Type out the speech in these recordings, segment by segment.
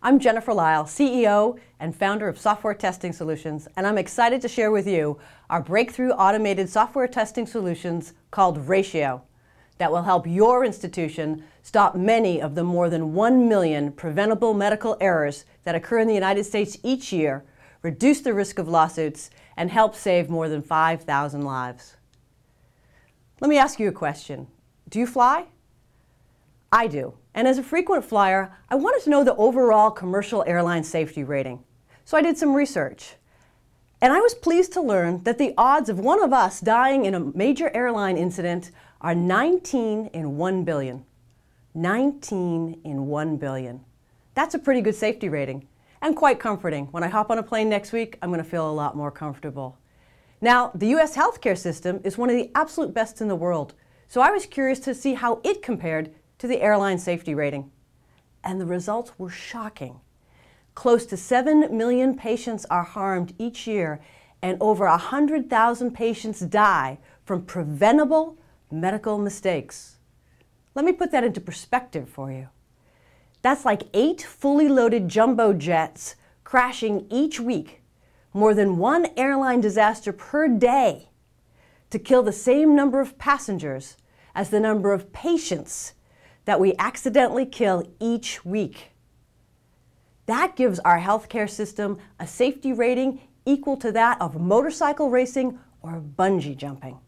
I'm Jennifer Lyle, CEO and founder of Software Testing Solutions, and I'm excited to share with you our breakthrough automated software testing solutions called Ratio that will help your institution stop many of the more than 1 million preventable medical errors that occur in the United States each year, reduce the risk of lawsuits, and help save more than 5,000 lives. Let me ask you a question. Do you fly? I do. And as a frequent flyer, I wanted to know the overall commercial airline safety rating. So I did some research. And I was pleased to learn that the odds of one of us dying in a major airline incident are 19 in 1 billion. 19 in 1 billion. That's a pretty good safety rating and quite comforting. When I hop on a plane next week, I'm going to feel a lot more comfortable. Now, the U.S. healthcare system is one of the absolute best in the world. So I was curious to see how it compared to the airline safety rating. And the results were shocking. Close to 7 million patients are harmed each year, and over 100,000 patients die from preventable medical mistakes. Let me put that into perspective for you. That's like 8 fully loaded jumbo jets crashing each week, more than 1 airline disaster per day, to kill the same number of passengers as the number of patients that we accidentally kill each week. That gives our healthcare system a safety rating equal to that of motorcycle racing or bungee jumping.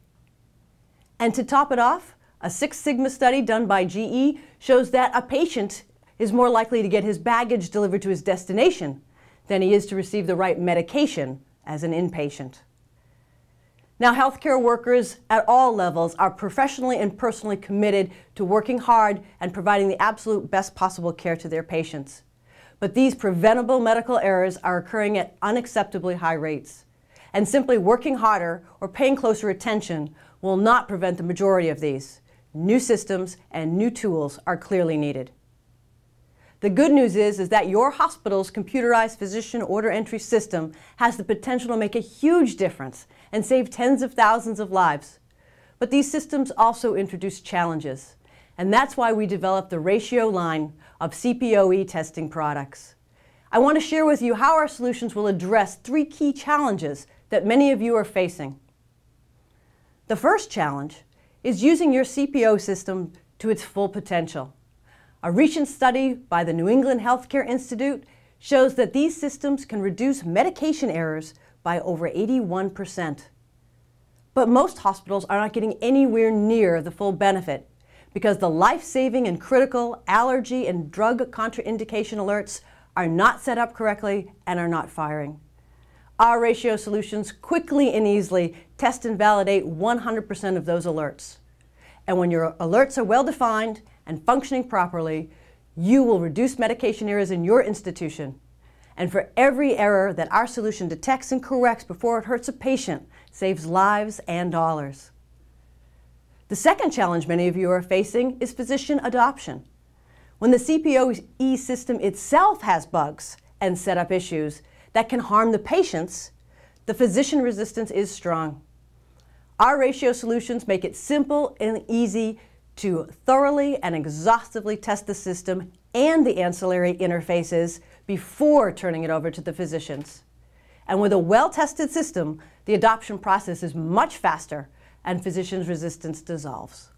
And to top it off, a Six Sigma study done by GE shows that a patient is more likely to get his baggage delivered to his destination than he is to receive the right medication as an inpatient. Now, healthcare workers at all levels are professionally and personally committed to working hard and providing the absolute best possible care to their patients. But these preventable medical errors are occurring at unacceptably high rates. And simply working harder or paying closer attention will not prevent the majority of these. New systems and new tools are clearly needed. The good news is that your hospital's computerized physician order entry system has the potential to make a huge difference and save tens of thousands of lives. But these systems also introduce challenges, and that's why we developed the Ratio line of CPOE testing products. I want to share with you how our solutions will address 3 key challenges that many of you are facing. The first challenge is using your CPO system to its full potential. A recent study by the New England Healthcare Institute shows that these systems can reduce medication errors by over 81%. But most hospitals are not getting anywhere near the full benefit because the life-saving and critical allergy and drug contraindication alerts are not set up correctly and are not firing. Our Ratio solutions quickly and easily test and validate 100% of those alerts. And when your alerts are well-defined and functioning properly, you will reduce medication errors in your institution. And for every error that our solution detects and corrects before it hurts a patient, saves lives and dollars. The second challenge many of you are facing is physician adoption. When the CPOE system itself has bugs and setup issues that can harm the patients, the physician resistance is strong. Our Ratio solutions make it simple and easy to thoroughly and exhaustively test the system and the ancillary interfaces before turning it over to the physicians. And with a well-tested system, the adoption process is much faster and physicians' resistance dissolves.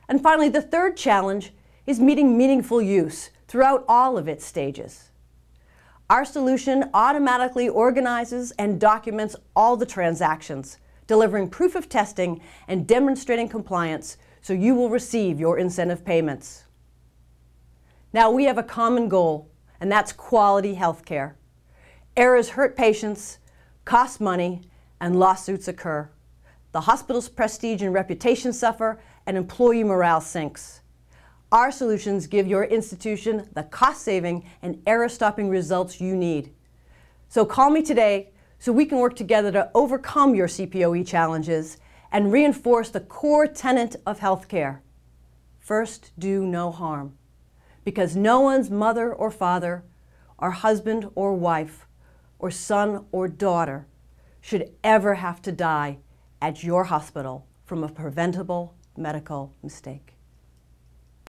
And finally, the third challenge is meeting meaningful use throughout all of its stages. Our solution automatically organizes and documents all the transactions, delivering proof of testing and demonstrating compliance so you will receive your incentive payments. Now, we have a common goal, and that's quality healthcare. Errors hurt patients, cost money, and lawsuits occur. The hospital's prestige and reputation suffer, and employee morale sinks. Our solutions give your institution the cost-saving and error-stopping results you need. So call me today so we can work together to overcome your CPOE challenges and reinforce the core tenet of healthcare. First, do no harm. Because no one's mother or father, or husband or wife, or son or daughter should ever have to die at your hospital from a preventable medical mistake.